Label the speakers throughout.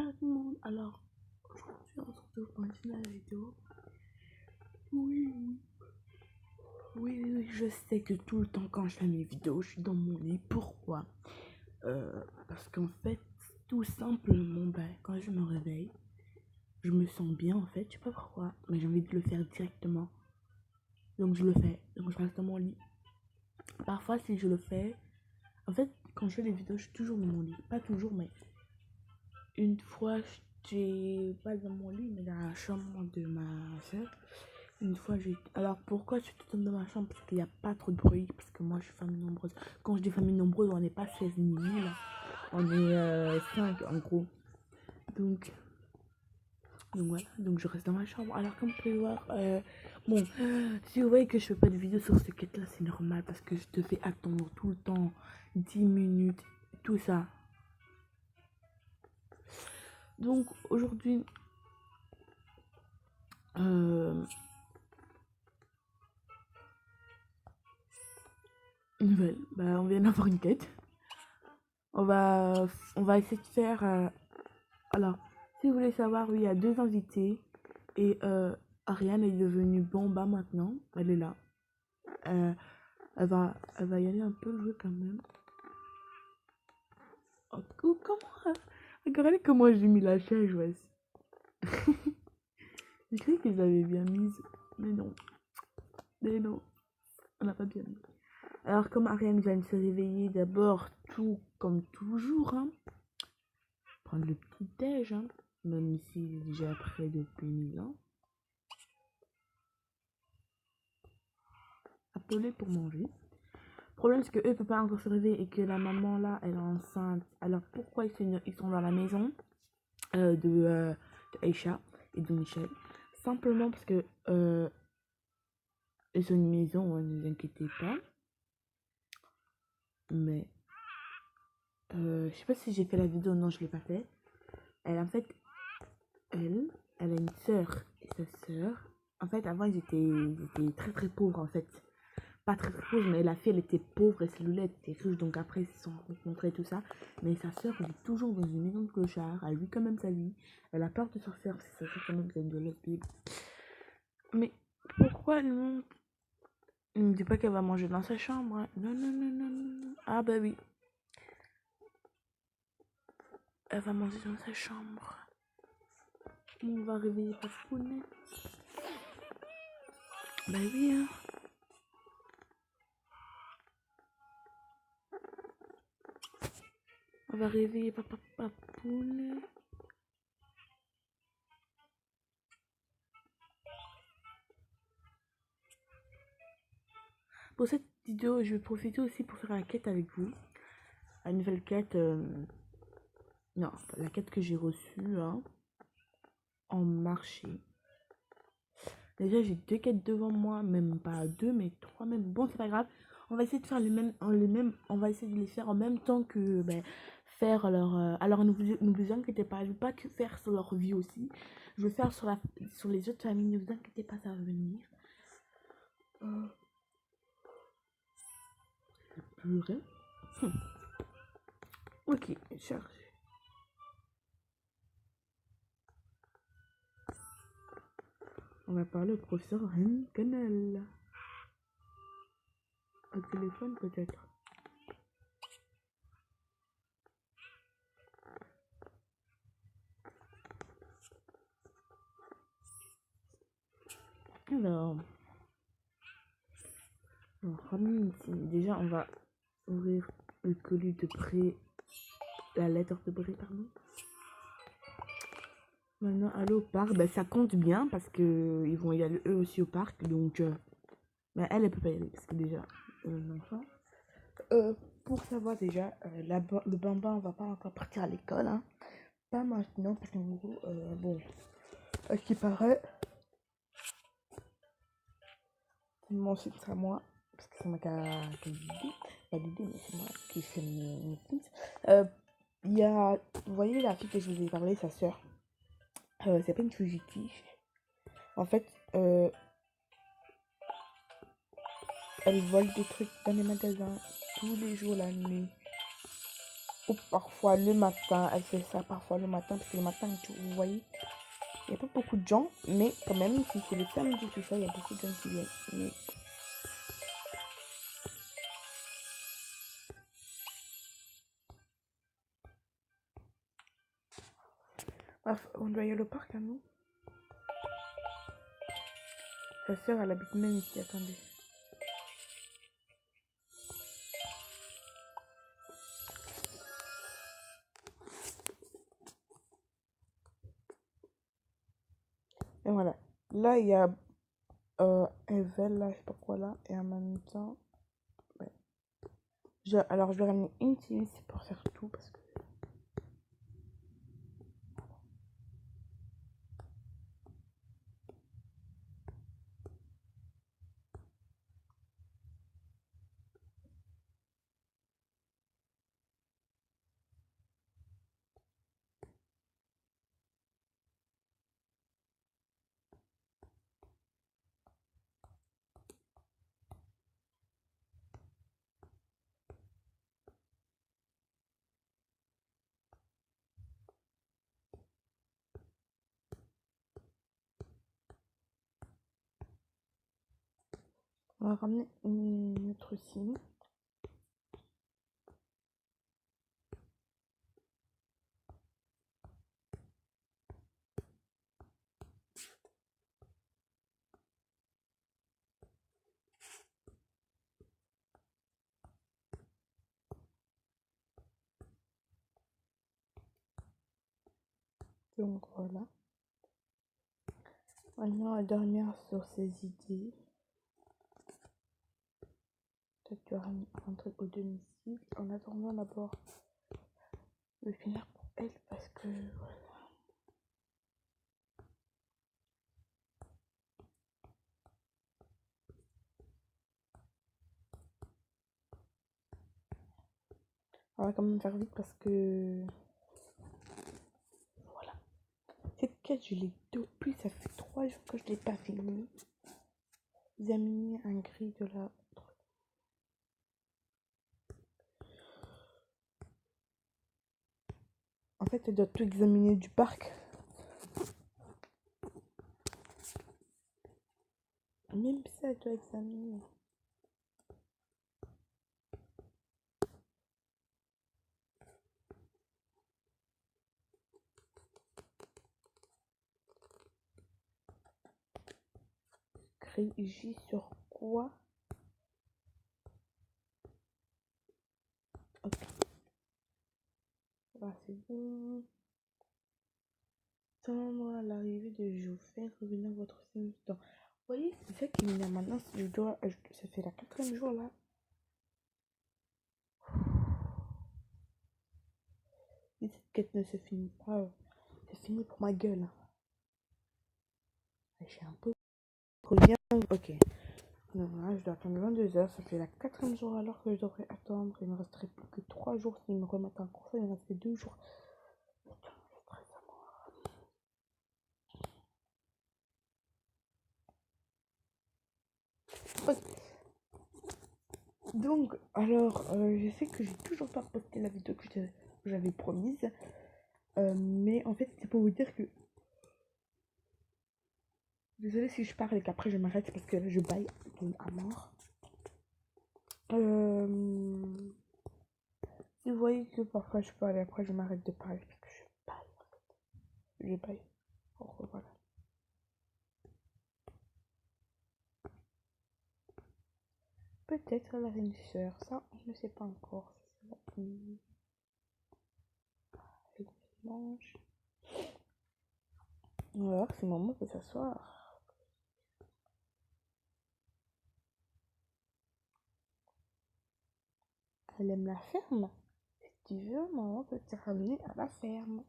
Speaker 1: Salut tout le monde, alors aujourd'hui on se retrouve pour continuer la vidéo. Oui, oui, je sais que tout le temps quand je fais mes vidéos, je suis dans mon lit. Pourquoi? Parce qu'en fait, tout simplement, quand je me réveille, je me sens bien en fait, je sais pas pourquoi, mais j'ai envie de le faire directement. Donc je le fais, donc je reste dans mon lit. Parfois si je le fais, en fait, quand je fais des vidéos, je suis toujours dans mon lit. Pas toujours, mais une fois, j'étais pas dans mon lit, mais dans la chambre de ma soeur. Une fois, j'ai. Alors, pourquoi je suis tout le temps dans ma chambre? Parce qu'il n'y a pas trop de bruit. Parce que moi, je suis famille nombreuse. Quand je dis famille nombreuse, on n'est pas 16 000 là. On est 5 en gros. Donc, voilà. Donc, je reste dans ma chambre. Alors, comme vous pouvez voir, bon, si vous voyez que je fais pas de vidéo sur ce quête là, c'est normal. Parce que je te fais attendre tout le temps 10 minutes, tout ça. Donc, aujourd'hui, nouvelle. On vient d'avoir une quête. On va essayer de faire. Alors, si vous voulez savoir, oui, il y a 2 invités. Et Ariane est devenue Bamba maintenant. Elle est là. Elle va y aller un peu jouer quand même. Oh, comment. Regardez comment j'ai mis la chaise, ouais. J'ai cru qu'ils avaient bien mise. Mais non. Mais non. On n'a pas bien mis. Alors, comme Ariane vient de se réveiller, d'abord, tout comme toujours, hein. Prendre le petit déj, hein. Même si j'ai après depuis 1000 ans. Appeler pour manger. Le problème, c'est qu'eux ne peuvent pas encore se réveiller et que la maman là, elle est enceinte. Alors pourquoi ils sont dans la maison de Aïcha et de Michel? Simplement parce que ils ont une maison, hein, ne vous inquiétez pas. Mais je sais pas si j'ai fait la vidéo, non, je l'ai pas fait. En fait, elle a une sœur et sa sœur. En fait, avant ils étaient très très pauvres en fait. Pas très très pauvre, mais la fille elle était pauvre et celle-là était riche, donc après ils se sont rencontrés tout ça. Mais sa soeur vit toujours dans une maison de clochard, elle vit quand même sa vie, elle a peur de sortir parce que sa soeur quand même vient de l'autre pays. Mais pourquoi elle ne me dit pas qu'elle va manger dans sa chambre, hein? Non, non, non, non, non. Ah bah oui. Elle va manger dans sa chambre. On va réveiller Papoune. Bah oui, hein. On va réveiller Papoune. Pour cette vidéo, je vais profiter aussi pour faire la quête avec vous. La nouvelle quête, non, la quête que j'ai reçue, hein, en marché. Déjà, j'ai 2 quêtes devant moi, même pas 2, mais 3 même. Bon, c'est pas grave. On va essayer de faire on va essayer de les faire en même temps que faire leur. Alors, ne vous inquiétez pas, je ne vais pas que faire sur leur vie aussi. Je vais faire sur les autres familles, ne vous inquiétez pas, ça va venir. Purée. Ok, cherche. On va parler au professeur Canal. Au téléphone peut-être. Alors, déjà on va ouvrir le colis de prêt, la lettre de prêt, pardon. Maintenant, aller au parc, ça compte bien parce que ils vont y aller eux aussi au parc, donc elle peut pas y aller parce que déjà, l'enfant. Pour savoir déjà, le bambin va pas encore partir à l'école, hein. Pas maintenant parce qu'en gros, bon, à ce qui paraît, mon site c'est à moi, parce que c'est moi qui a l'idée, pas l'idée, mais c'est moi qui fais mon site. Il y a, vous voyez la fille que je vous ai parlé, sa soeur, c'est pas une fugitive. En fait, elle vole des trucs dans les magasins tous les jours la nuit. Ou parfois le matin, elle fait ça parfois le matin, parce que le matin, vous voyez, il n'y a pas beaucoup de gens, mais quand même, si c'est le samedi, tout ça, il y a beaucoup de gens qui viennent. Mais... Bref, on doit y aller au parc, là, non? Sa sœur, elle habite même ici, attendez. Et voilà. Là, il y a Evel, là, je sais pas quoi, là. Et en même temps... Ouais. Alors, je vais ramener une télé, c'est pour faire tout, parce que... On va ramener une autre scie. Donc, voilà. Maintenant, la dernière sur ses idées. Peut-être tu vas rentrer au domicile. En attendant d'abord de finir pour elle parce que voilà. On va quand même faire vite parce que voilà. Cette quête je l'ai depuis, ça fait 3 jours que je l'ai pas fini. Examiner un gris de la... En fait, elle doit tout examiner du parc. Même ça, elle doit examiner. Gris J sur quoi? Ok. Voilà, c'est bon. Attendre à l'arrivée de jour, faire revenir votre temps. Vous voyez, c'est ça qui m'énerve maintenant. Je dois, ça fait la 4e jour là. Et cette quête ne se finit pas. C'est fini pour ma gueule. J'ai un peu bien. Ok. Non, là, je dois attendre 22 heures. Ça fait la 4e jour alors que je devrais attendre. Il me resterait plus que 3 jours s'ils me remettent en cours. Il me resterait 2 jours. Putain, je stresse à mort. Ok. Donc, alors, je sais que j'ai toujours pas posté la vidéo que j'avais promise. Mais en fait, c'est pour vous dire que... Désolée si je parle et qu'après je m'arrête parce que là, je baille à mort. Si vous voyez que parfois je parle et après je m'arrête de parler parce que je baille en fait. Je baille. Oh, voilà. Peut-être elle a une sœur. Ça, je ne sais pas encore. Elle mange. Alors, c'est le moment de s'asseoir. Elle aime la ferme. Si tu veux, maman peut te ramener à la ferme.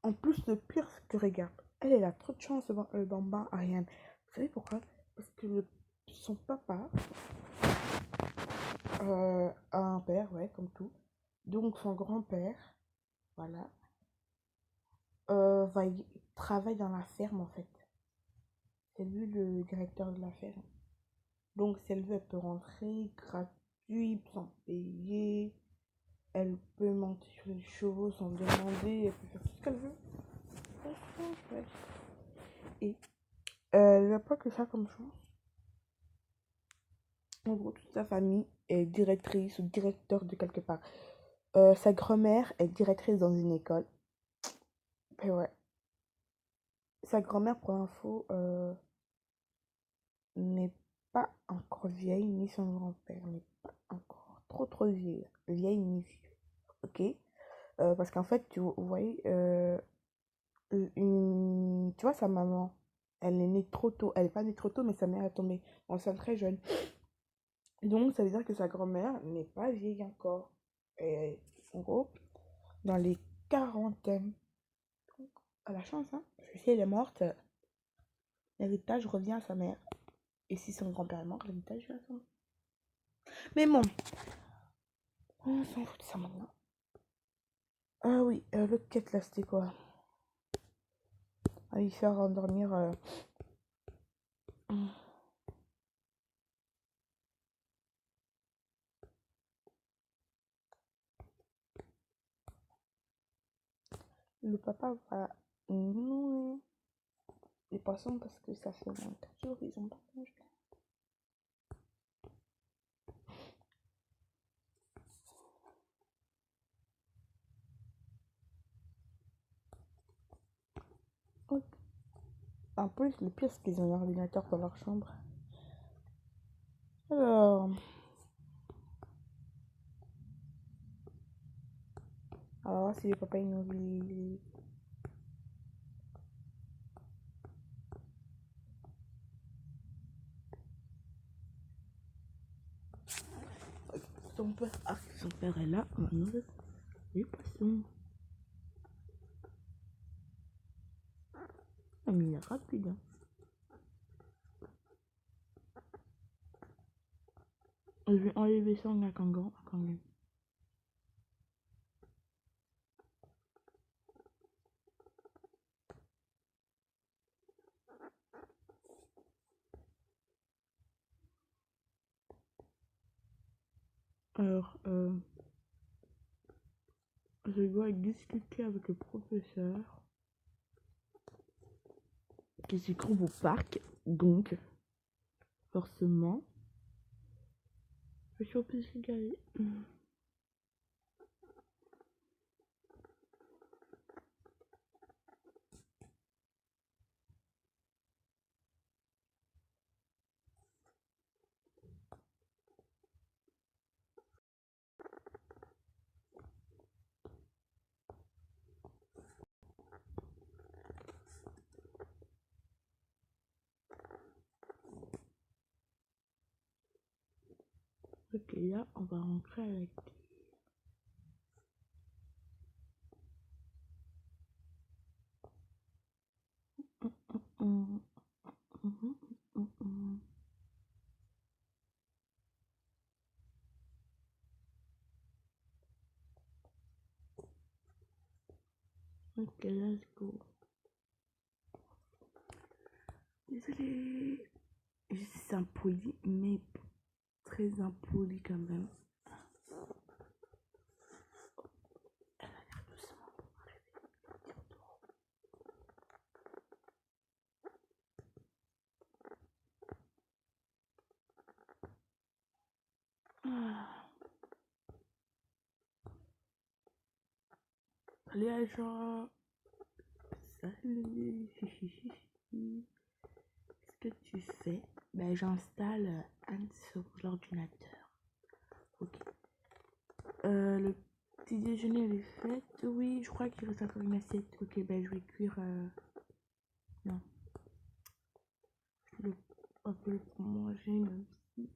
Speaker 1: En plus, le pire, c'est que regarde, elle a trop de chance dans bas Ariane. Vous savez pourquoi? Parce que son papa a un père, ouais, comme tout. Donc son grand-père, voilà, travaille dans la ferme en fait. C'est lui le directeur de la ferme. Donc si elle veut, elle peut rentrer gratuit, sans payer. Elle peut monter sur les chevaux sans demander, elle peut faire tout ce qu'elle veut. Franchement, chouette. Et elle n'a pas que ça comme chance. En gros, toute sa famille est directrice ou directeur de quelque part. Sa grand-mère est directrice dans une école. Et ouais. Sa grand-mère, pour info, n'est pas encore vieille, ni son grand-père n'est pas encore trop vieille, vieille ni vieux. Ok? Parce qu'en fait, vous voyez, tu vois, sa maman, elle est née trop tôt. Elle n'est pas née trop tôt, mais sa mère est tombée enceinte très jeune. Donc, ça veut dire que sa grand-mère n'est pas vieille encore. Et en gros, dans les quarantaines, elle a la chance, hein. Parce que si elle est morte, l'héritage revient à sa mère. Et si son grand-père est mort, l'héritage vient à son mère. Mais bon, on s'en fout de ça maintenant. Ah oui, l'autre quête là, c'était quoi? À lui faire endormir. Le papa va nourrir les poissons parce que ça fait 24 jours, ils ont pas mangé. Ok. En plus, le pire, c'est qu'ils ont un ordinateur dans leur chambre. Alors si le papa il nourrit. Son père, son père est là, on va nourrir les poissons. Ah, mais il est rapide. Hein. Je vais enlever ça en Akangan. Alors, je dois discuter avec le professeur qui se trouve au parc, donc forcément, je suis obligée d'y aller. Ok, là, on va rentrer avec. Ok, let's go. Désolée. Je suis impoli, mais très impoli quand même. Elle a l'air doucement pour m'arriver. Ah. Salut Aja. Salut. Qu'est-ce que tu fais? Ben, j'installe Anne sur l'ordinateur. Ok. Le petit déjeuner il est fait. Oui, je crois qu'il reste encore une assiette. Ok, ben je vais cuire. Non. Je le un peu pour manger même si.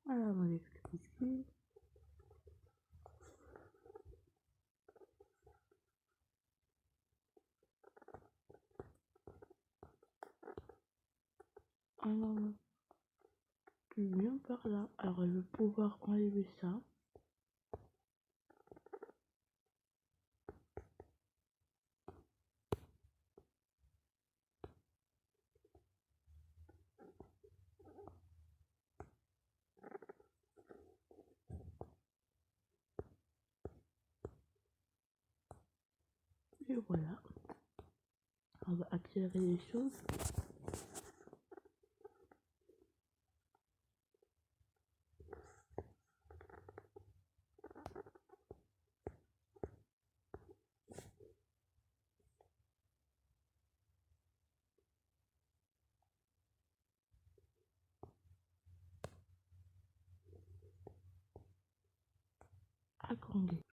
Speaker 1: Voilà, on enlève le biscuit. Tu viens par là. Alors, je vais pouvoir enlever ça. Et voilà. On va accélérer les choses. Agrandir.